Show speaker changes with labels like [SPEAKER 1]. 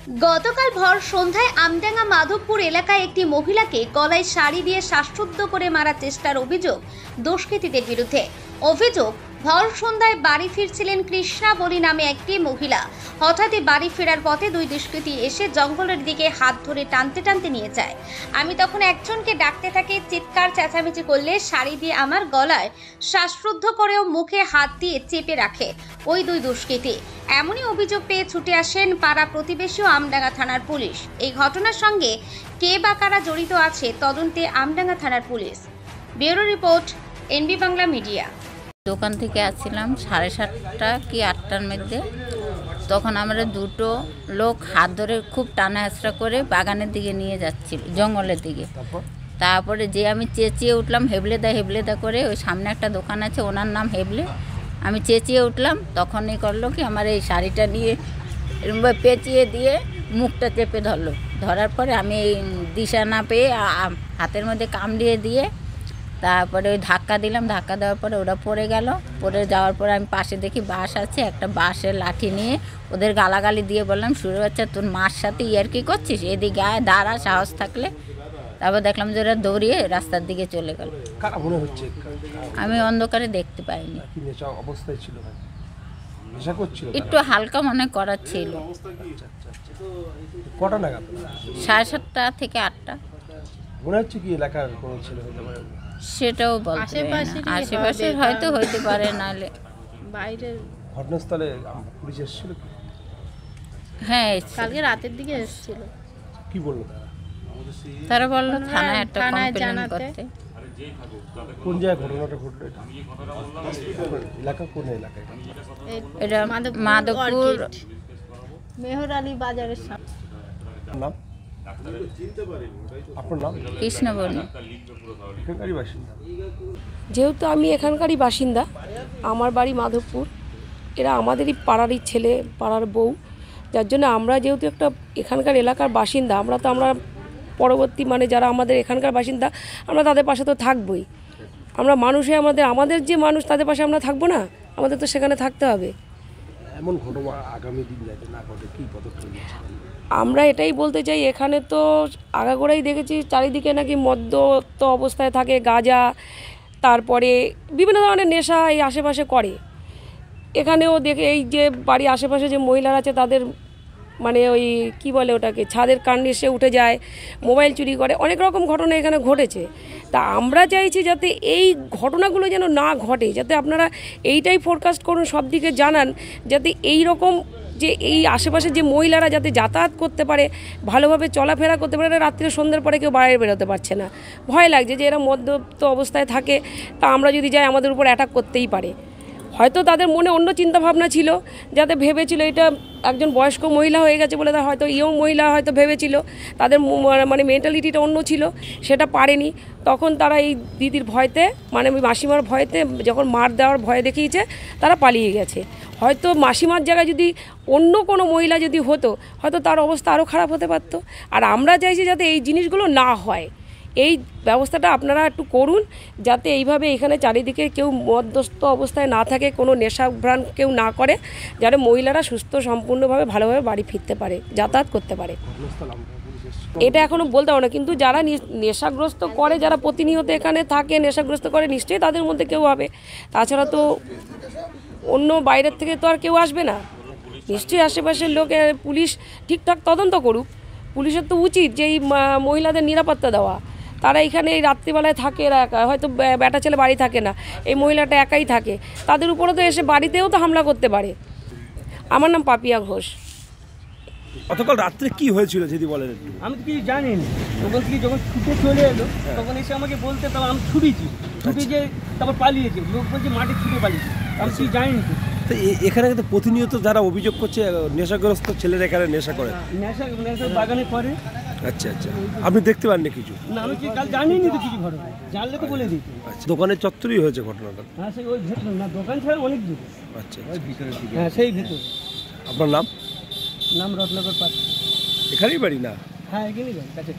[SPEAKER 1] গতকাল ভর সন্ধ্যায় আমডাঙ্গা মাধবপুর এলাকায় একটি মহিলাকে গলায় শাড়ি দিয়ে শ্বাসরুদ্ধ করে মারার চেষ্টার অভিযোগ দুষ্কৃতীদের বিরুদ্ধে। অভিযোগ, ভর সন্ধ্যায় বাড়ি ফিরছিলেন কৃষ্ণা বলি নামে একটি মহিলা। হঠাৎই বাড়ি ফেরার পথে দুই দুষ্কৃতী এসে জঙ্গলের দিকে হাত ধরে টানতে টানতে নিয়ে যায়। আমি তখন একজনকে ডাকতে থাকি, চিৎকার চেঁচামেচি করলে শাড়ি দিয়ে আমার গলায় শ্বাসরুদ্ধ করেও মুখে হাত দিয়ে চেপে রাখে ওই দুই দুষ্কৃতী। এমনই অভিযোগ পেয়ে ছুটে আসেন পাড়া প্রতিবেশী ও আমডাঙ্গা থানার পুলিশ। এই ঘটনার সঙ্গে কে বা কারা জড়িত আছে তদন্তে আমডাঙ্গা থানার police. Bureau report, NB Bangla media.
[SPEAKER 2] দোকান থেকে আসছিলাম 7:30 কি 8টার মধ্যে। তখন আমরা দুটো লোক হাত ধরে খুব টানা হেঁচড়া করে বাগানের দিকে নিয়ে যাচ্ছিল, জঙ্গলের দিকে। তারপরে যে আমি চেঁচিয়ে উঠলাম হেবলেদা করে, ওই সামনে একটা দোকান আছে, ওনার নাম হেবলে। আমি চেঁচিয়ে উঠলাম, তখনই করলো কি আমার এই শাড়িটা নিয়ে পেঁচিয়ে দিয়ে মুখটা চেপে ধরলো। ধরার পরে আমি এই দিশা না পেয়ে হাতের মধ্যে কামড়িয়ে দিয়ে তারপরে ওই ধাক্কা দিলাম। ধাক্কা দেওয়ার পরে ওরা পড়ে গেল। পড়ে যাওয়ার পরে আমি পাশে দেখি বাঁশ আছে, একটা বাঁশের লাঠি নিয়ে ওদের গালাগালি দিয়ে বললাম, সুরে বাচ্চা তোর মার সাথে ইয়ার্কি করছিস, এদিকে আয়, দাঁড়া, সাহস থাকলে। তারপর দেখলাম যে ওরা দৌড়িয়ে রাস্তার দিকে চলে গেল। আমি অন্ধকারে দেখতে পাইনি। একটু হালকা মনে করার ছিল। 7:30 থেকে 8টা। সেটাও বলতে আশেপাশের হয়তো হইতে পারে, নাহলে
[SPEAKER 3] বাইরের
[SPEAKER 4] ঘটনাস্থলে পুলিশ এসেছিল।
[SPEAKER 3] হ্যাঁ, কালকে রাতের দিকে এসেছিল।
[SPEAKER 4] কি বললো
[SPEAKER 2] তারা? বললো থানায় একটা কমপ্লেইন করতে।
[SPEAKER 4] কোন জায়গায় ঘটনাটা ঘটলো? এলাকা কোন এলাকায়?
[SPEAKER 2] এটা মাধবপুর
[SPEAKER 3] মেহর আলী বাজারের সামনে।
[SPEAKER 4] নাম? আপনার নাম?
[SPEAKER 2] কৃষ্ণ বলি।
[SPEAKER 4] এখানকারই বাসিন্দা?
[SPEAKER 5] যেহেতু আমি এখানকারই বাসিন্দা, আমার বাড়ি মাধবপুর, এরা আমাদেরই পাড়ারই ছেলে, পাড়ার বউ, যার জন্য আমরা যেহেতু একটা এখানকার এলাকার বাসিন্দা, আমরা পরবর্তী যারা আমাদের এখানকার বাসিন্দা, আমরা তাদের পাশে তো থাকবই। আমরা মানুষে আমাদের যে মানুষ, তাদের পাশে আমরা থাকবো না? আমাদের তো সেখানে থাকতে হবে।
[SPEAKER 4] এমন ঘটনা আগামী দিন যাতে না ঘটে কি পদক্ষেপ নিচ্ছেন?
[SPEAKER 5] আমরা এটাই বলতে চাই, এখানে তো আগাগোড়াই দেখেছি চারিদিকে নাকি মদ্যপ অবস্থায় থাকে, গাঁজা, তারপরে বিভিন্ন ধরনের নেশা এই আশেপাশে করে। এখানেও দেখে এই যে বাড়ির আশেপাশে যে মহিলারা আছে তাদের ওই কি বলে ওটাকে, ছাদের কার্নিশে উঠে যায়, মোবাইল চুরি করে, অনেক রকম ঘটনা এখানে ঘটেছে। তা আমরা চাইছি যাতে এই ঘটনাগুলো যেন না ঘটে, যাতে আপনারা এইটাই ফোরকাস্ট করুন, সব দিকে জানান, যাতে এই রকম যে এই আশেপাশে যে মহিলারা যাতে যাতায়াত করতে পারে, ভালোভাবে চলাফেরা করতে পারে। রাত্রে সন্ধ্যের পরে কেউ বাইরে বেরোতে পারছে না, ভয় লাগছে যে এরা মদ্যপ অবস্থায় থাকে, তা আমরা যদি যাই আমাদের উপর অ্যাটাক করতেই পারে। হয়তো তাদের মনে অন্য চিন্তাভাবনা ছিল, যাতে ভেবেছিল এটা একজন বয়স্ক মহিলা হয়ে গেছে বলে, হয়তো ইয়ং মহিলা হয়তো ভেবেছিল, তাদের মেন্টালিটিটা অন্য ছিল, সেটা পারেনি। তখন তারা এই দিদির ভয়তে, মাসিমার ভয়তে, যখন মার দেওয়ার ভয় দেখিয়েছে, তারা পালিয়ে গেছে। হয়তো মাসিমার জায়গায় যদি অন্য কোনো মহিলা যদি হতো, হয়তো তার অবস্থা আরও খারাপ হতে পারত। আর আমরা চাইছি যাতে এই জিনিসগুলো না হয়, এই ব্যবস্থাটা আপনারা একটু করুন, যাতে এইভাবে এখানে চারিদিকে কেউ মধ্যস্থ অবস্থায় না থাকে, কোনো নেশাভ্রান্ত কেউ না করে, যাতে মহিলারা সুস্থ সম্পূর্ণভাবে ভালোভাবে বাড়ি ফিরতে পারে, যাতায়াত করতে পারে। এটা এখনও বলতে পারবো না, কিন্তু যারা নেশাগ্রস্ত করে, যারা প্রতিনিয়ত এখানে থাকে, নেশাগ্রস্ত করে, নিশ্চয়ই তাদের মধ্যে কেউ হবে। তাছাড়া তো অন্য বাইরের থেকে তো আর কেউ আসবে না, নিশ্চয়ই আশেপাশের লোক। পুলিশ ঠিকঠাক তদন্ত করুক। পুলিশের তো উচিত যে এই মহিলাদের নিরাপত্তা দেওয়া। তারা এখানে এই রাত্রিবেলায় থাকে, এরা একা, হয়তো বেটা ছেলে বাড়ি থাকে না, এই মহিলাটা একাই থাকে, তাদের উপরে তো এসে বাড়িতেও তো হামলা করতে পারে। আমার নাম পাপিয়া ঘোষ।
[SPEAKER 4] গতকাল রাত্রে কি হয়েছিল যদি বলেন?
[SPEAKER 6] আমি তো কিছু জানি না। তখন থেকে যখন ছুটে চলে এলো, তখন এসে আমাকে বলতে, তারপর আমি ছুটেছি, যে তারপর পালিয়েছি। লোক বলছে মাঠে ছুটে পালিয়েছি, আমি কিছু জানি না।
[SPEAKER 4] তো এখানে কিন্তু প্রতিনিয়ত যারা অভিযোগ করছে নেশাগ্রস্ত ছেলেরা এখানে নেশা করে,
[SPEAKER 6] নেশা বাগানে করে।
[SPEAKER 4] আচ্ছা, আপনি দেখতে পাননি কিছু?
[SPEAKER 6] না, আমি কাল জানিনি তো কিছু ঘটনা, জানলে তো বলে দিই।
[SPEAKER 4] আচ্ছা, দোকানের চত্বরই হয়েছে ঘটনাটা?
[SPEAKER 6] হ্যাঁ, সেই ওই ভেতর না, দোকান ছাড়া অনেক দূর।
[SPEAKER 4] আচ্ছা,
[SPEAKER 6] ভিতরের দিকে। হ্যাঁ, সেই ভেতর।
[SPEAKER 4] আপনার নাম?
[SPEAKER 6] রত্নাকর পাত্র।
[SPEAKER 4] এখানেই বাড়ি? না,
[SPEAKER 6] হ্যাঁ, এখানেই বাড়ি, কাছে।